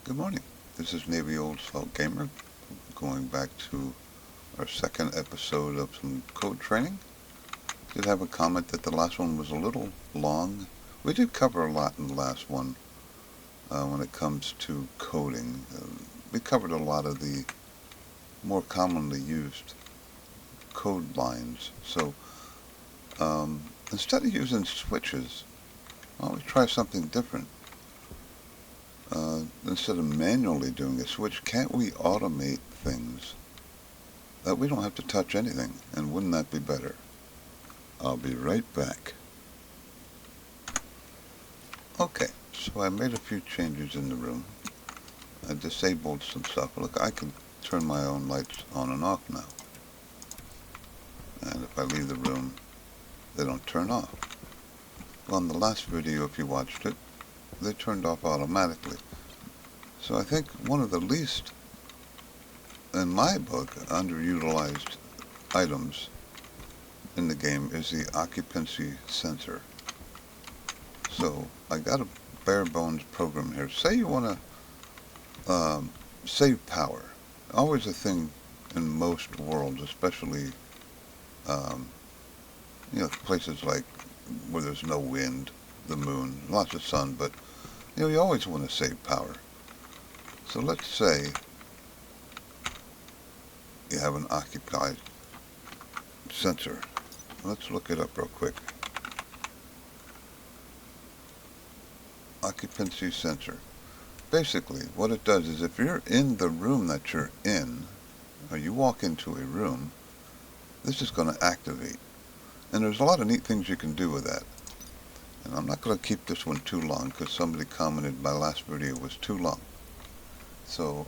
Good morning. This is Navy Old Salt Gamer, going back to our second episode of some code training. Did have a comment that the last one was a little long. We did cover a lot in the last one when it comes to coding. We covered a lot of the more commonly used code lines. So instead of using switches, why don't we try something different? Instead of manually doing a switch, can't we automate things that we don't have to touch anything? And wouldn't that be better? I'll be right back. Okay, so I made a few changes in the room. I disabled some stuff. Look, I can turn my own lights on and off now. And if I leave the room, they don't turn off. Well, in the last video, if you watched it, they turned off automatically. So I think one of the least, in my book, underutilized items in the game is the occupancy sensor. So I got a bare bones program here. Say you want to save power. Always a thing in most worlds, especially places like where there's no wind, the moon, lots of sun, but you always want to save power. So let's say you have an occupied sensor. Let's look it up real quick. Occupancy sensor. Basically, what it does is if you're in the room that you're in, or you walk into a room, this is going to activate. And there's a lot of neat things you can do with that. And I'm not going to keep this one too long because somebody commented my last video was too long. So,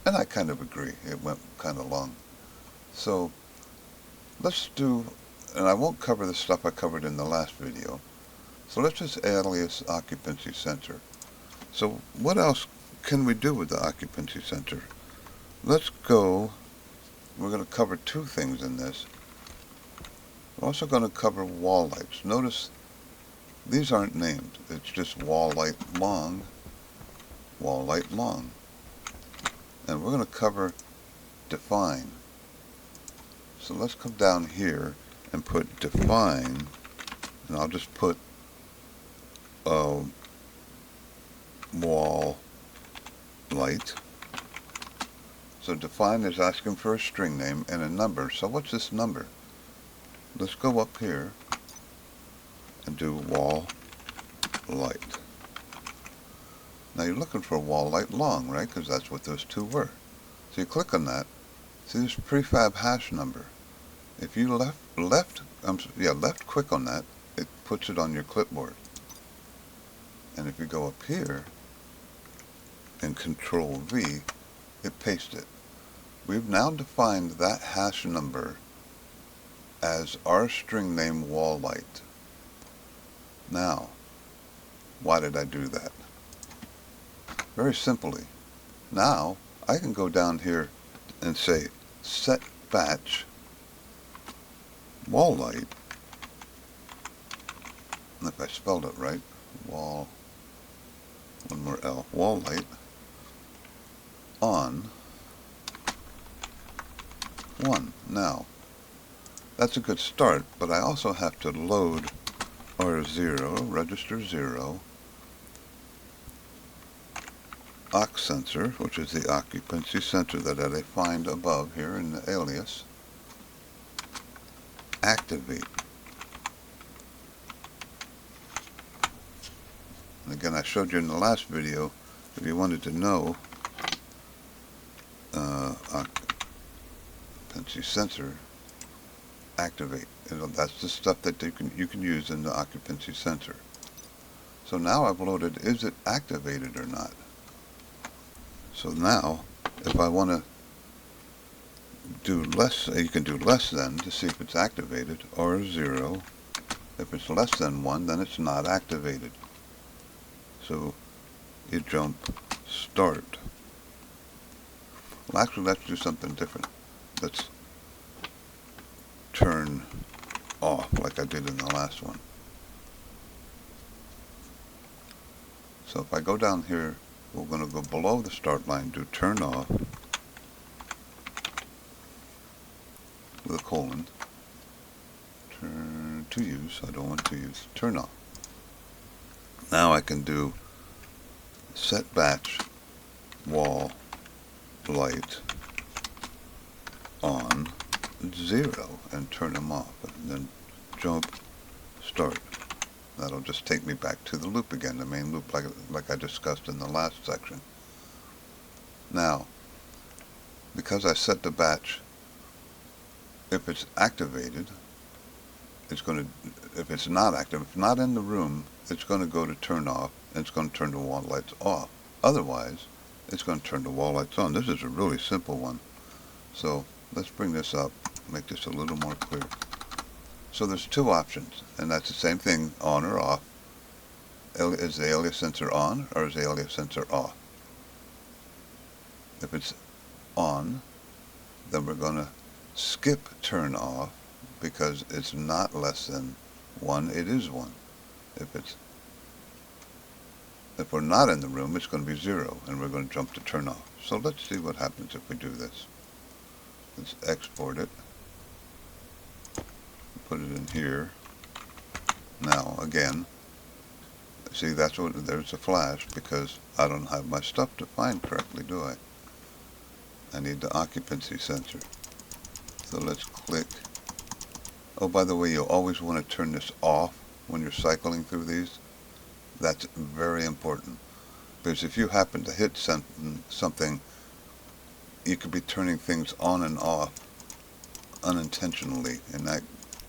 and I kind of agree, it went kind of long. So, let's do, and I won't cover the stuff I covered in the last video. So let's just alias occupancy sensor. So what else can we do with the occupancy sensor? Let's go, we're going to cover two things in this. We're also going to cover wall lights. Notice these aren't named. It's just wall light long, wall light long. And we're going to cover define. So let's come down here and put define, and I'll just put wall light. So define is asking for a string name and a number. So what's this number? Let's go up here and do wall light. Now you're looking for a wall light long, right? Because that's what those two were. So you click on that. See this prefab hash number. If you left click on that, it puts it on your clipboard. And if you go up here and Control V, it pastes it. We've now defined that hash number as our string name wall light. Now, why did I do that? Very simply, now I can go down here and say set batch wall light, and if I spelled it right, wall, one more L, wall light on 1. Now, that's a good start, but I also have to load R0, register 0, occ sensor, which is the occupancy sensor that I defined above here in the alias, activate. And again, I showed you in the last video, if you wanted to know occupancy sensor, activate. That's the stuff that you can use in the occupancy sensor. So now I've loaded, is it activated or not? So now, if I want to do less, you can do less than to see if it's activated, or 0. If it's less than 1, then it's not activated. So you jump start. Well, actually, let's do something different. Let's turn off like I did in the last one. So if I go down here we're going to go below the start line, do turn off with a colon, turn to use, I don't want to use, turn off. Now I can do set batch wall light on 0 and turn them off, and then jump start. That'll just take me back to the loop again, the main loop, like I discussed in the last section. Now, because I set the batch, if it's activated, it's going to, if it's not active, if not in the room, it's going to go to turn off, and it's going to turn the wall lights off. Otherwise, it's going to turn the wall lights on. This is a really simple one. So let's bring this up, make this a little more clear. So there's two options, and that's the same thing, on or off. Is the alias sensor on, or is the alias sensor off? If it's on, then we're going to skip turn off, because it's not less than 1, it is 1. If we're not in the room, it's going to be 0, and we're going to jump to turn off. So let's see what happens if we do this. Let's export it. Put it in here. Now, again, see, that's what, there's a flash, because I don't have my stuff defined correctly, do I? I need the occupancy sensor. So let's click. Oh, by the way, you'll always want to turn this off when you're cycling through these. That's very important, because if you happen to hit something, you could be turning things on and off unintentionally, and that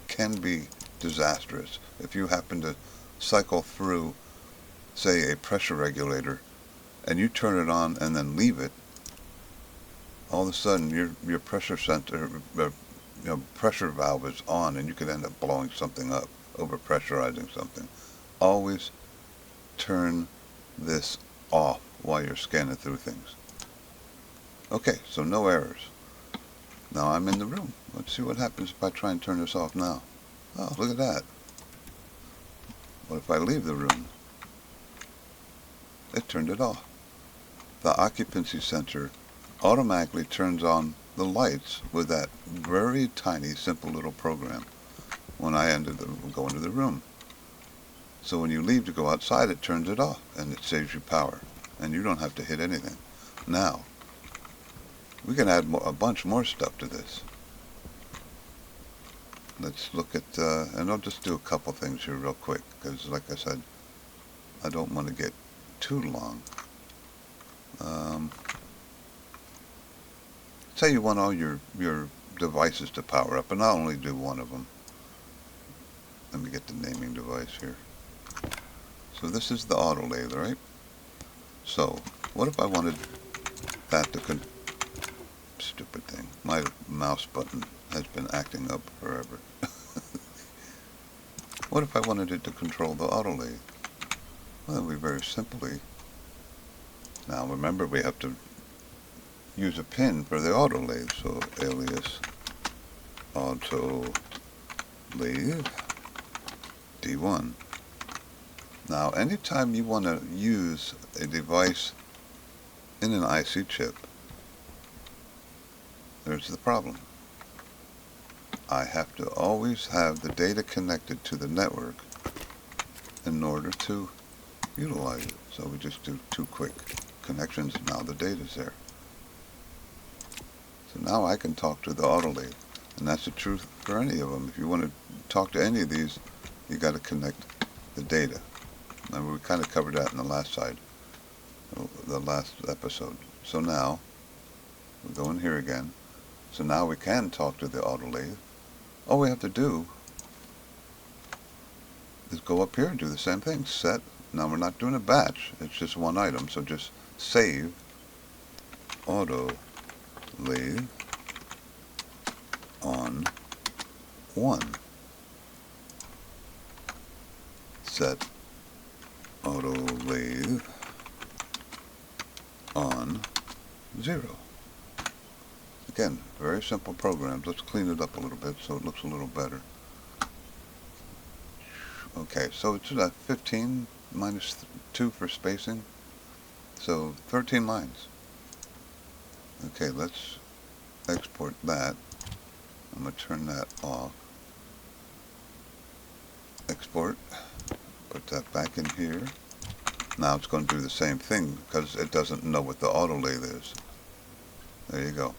can be disastrous. If you happen to cycle through, say, a pressure regulator, and you turn it on and then leave it, all of a sudden your pressure center, pressure valve is on, and you could end up blowing something up, over-pressurizing something. Always turn this off while you're scanning through things. Okay, so no errors. Now I'm in the room. Let's see what happens if I try and turn this off now. Oh, look at that. What if I leave the room? It turned it off. The occupancy sensor automatically turns on the lights with that very tiny, simple little program when I go into the room. So when you leave to go outside, it turns it off, and it saves you power, and you don't have to hit anything. Now, we can add a bunch more stuff to this. Let's look at, and I'll just do a couple things here real quick, because like I said, I don't want to get too long. Say you want all your devices to power up, and I'll only do one of them. Let me get the naming device here. So this is the auto lathe, right? So what if I wanted that to stupid thing. My mouse button has been acting up forever. What if I wanted it to control the auto lathe? Well, we very simply. Now remember, we have to use a pin for the auto lathe. So alias auto lathe D1. Now, anytime you want to use a device in an IC chip, there's the problem. I have to always have the data connected to the network in order to utilize it. So we just do 2 quick connections, and now the data's there. So now I can talk to the auto lathe, and that's the truth for any of them. If you want to talk to any of these, you got to connect the data. Remember, we kind of covered that in the last episode. So now, we go in here again. So now we can talk to the auto lathe. All we have to do is go up here and do the same thing. Set. Now we're not doing a batch. It's just one item. So just save auto lathe on 1. Set auto lathe on 0. Again, very simple programs. Let's clean it up a little bit so it looks a little better. Okay, so it's 15 minus 2 for spacing. So 13 lines. Okay, let's export that. I'm going to turn that off. Export. Put that back in here. Now it's going to do the same thing because it doesn't know what the auto lathe is. There you go.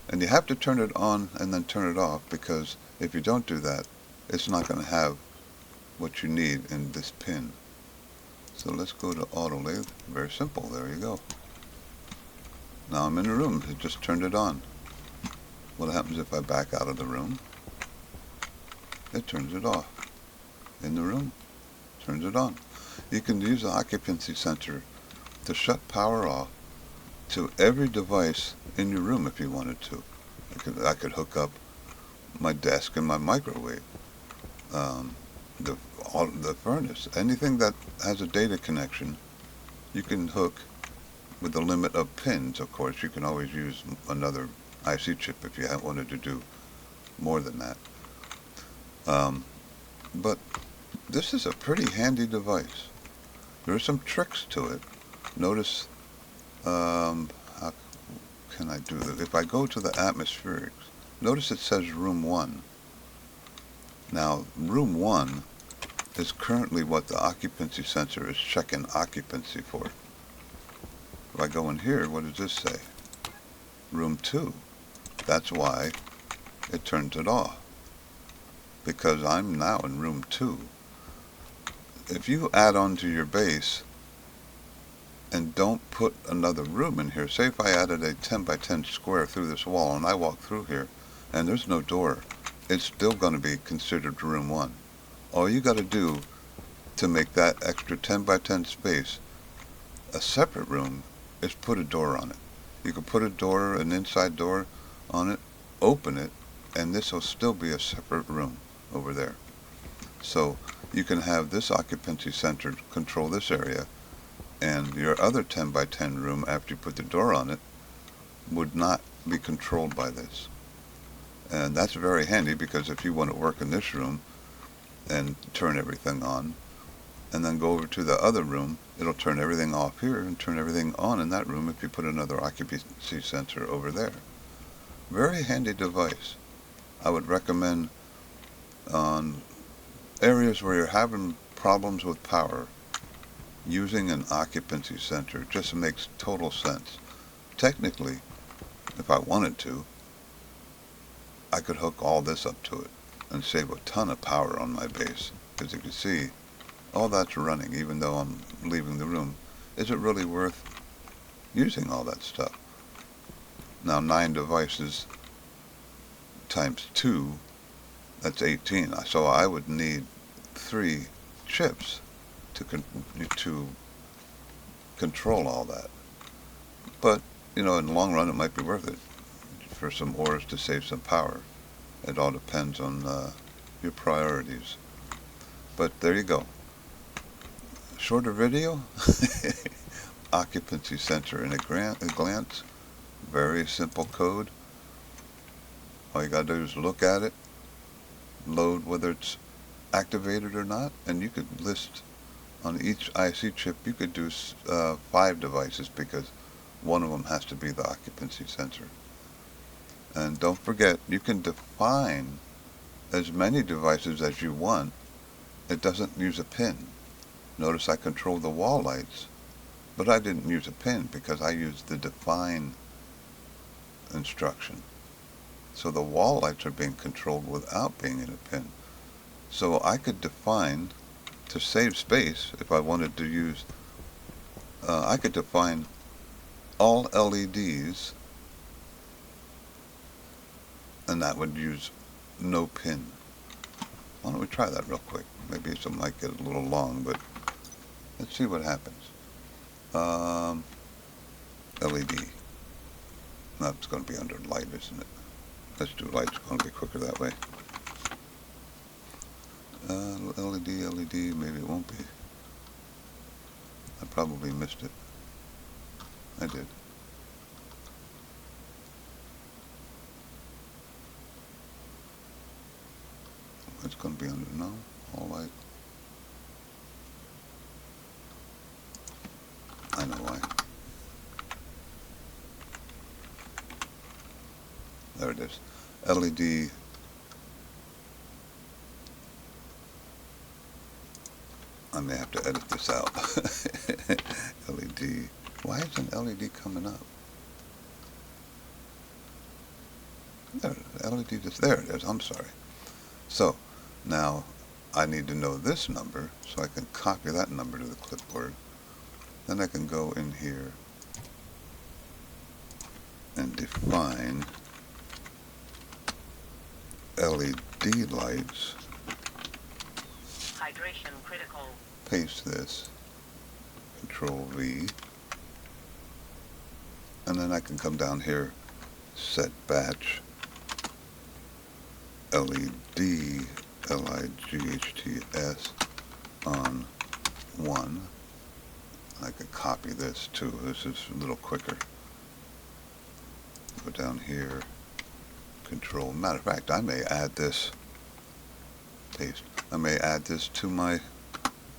And you have to turn it on and then turn it off, because if you don't do that, it's not going to have what you need in this pin. So let's go to auto lathe. Very simple. There you go. Now I'm in the room. It just turned it on. What happens if I back out of the room? It turns it off. In the room, turns it on. You can use the occupancy sensor to shut power off to every device in your room if you wanted to. I could hook up my desk and my microwave, the furnace, anything that has a data connection. You can hook with the limit of pins. Of course, you can always use another IC chip if you wanted to do more than that. But this is a pretty handy device. There are some tricks to it. Notice, how can I do that? If I go to the atmospherics, notice it says room 1. Now, room 1 is currently what the occupancy sensor is checking occupancy for. If I go in here, what does this say? Room 2. That's why it turns it off, because I'm now in room 2. If you add on to your base and don't put another room in here, say if I added a 10 by 10 square through this wall and I walk through here and there's no door, it's still going to be considered room 1. All you got to do to make that extra 10 by 10 space a separate room is put a door on it. You can put a door, an inside door on it, open it, and this will still be a separate room over there. So you can have this occupancy sensor control this area, and your other 10 by 10 room, after you put the door on it, would not be controlled by this. And that's very handy, because if you want to work in this room and turn everything on, and then go over to the other room, it'll turn everything off here and turn everything on in that room if you put another occupancy sensor over there. Very handy device. I would recommend on areas where you're having problems with power, using an occupancy sensor just makes total sense. Technically, if I wanted to, I could hook all this up to it and save a ton of power on my base. As you can see, all that's running even though I'm leaving the room. Is it really worth using all that stuff? Now 9 devices times 2, that's 18. So I would need 3 chips to control all that. But, you know, in the long run it might be worth it for some ores to save some power. It all depends on your priorities. But there you go. Shorter video, occupancy sensor in a glance, very simple code. All you gotta do is look at it, load whether it's activated or not, and you could list on each IC chip, you could do 5 devices, because one of them has to be the occupancy sensor. And don't forget, you can define as many devices as you want. It doesn't use a pin. Notice I control the wall lights, but I didn't use a pin because I used the define instruction. So the wall lights are being controlled without being in a pin. So I could define, to save space, if I wanted to use, I could define all LEDs, and that would use no pin. Why don't we try that real quick? Maybe it might get a little long, but let's see what happens. LED. No, it's going to be under light, isn't it? Let's do light. It's going to be quicker that way. LED, maybe it won't be. I probably missed it. I did. It's going to be under, no, all light. I know why. There it is. LED. I may have to edit this out. LED. Why isn't LED coming up? There, LED just, there it is. I'm sorry. So now I need to know this number so I can copy that number to the clipboard. Then I can go in here and define LED lights. Hydration critical. Paste this. Control V. And then I can come down here, set batch, LED, LIGHTS on 1. I could copy this too. This is a little quicker. Go down here, control. Matter of fact, I may add this, paste. I may add this to my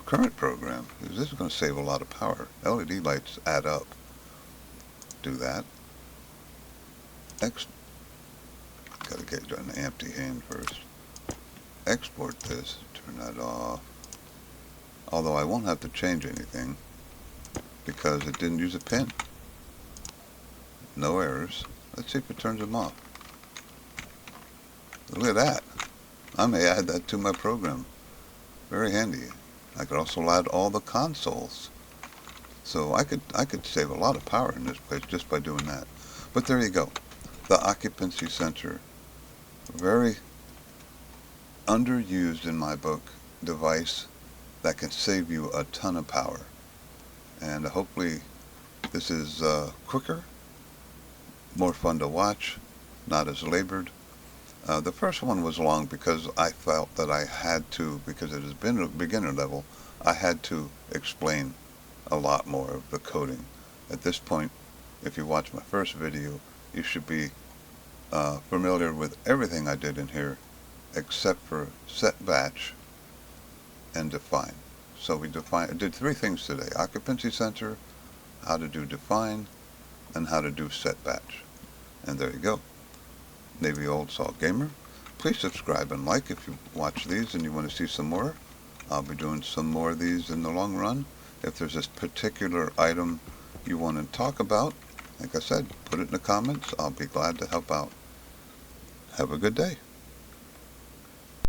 current program, because this is going to save a lot of power. LED lights add up. Do that. Gotta get an empty hand first. Export this, turn that off. Although I won't have to change anything because it didn't use a pin. No errors. Let's see if it turns them off. Look at that. I may add that to my program. Very handy. I could also add all the consoles. So I could save a lot of power in this place just by doing that. But there you go. The occupancy sensor. Very underused in my book device that can save you a ton of power. And hopefully this is quicker, more fun to watch, not as labored. The first one was long because I felt that I had to, because it has been a beginner level, I had to explain a lot more of the coding. At this point, if you watch my first video, you should be familiar with everything I did in here except for set batch and define. So we did 3 things today: occupancy sensor, how to do define, and how to do set batch. And there you go. Navy Old Salt Gamer. Please subscribe and like if you watch these and you want to see some more. I'll be doing some more of these in the long run. If there's this particular item you want to talk about, like I said, put it in the comments. I'll be glad to help out. Have a good day.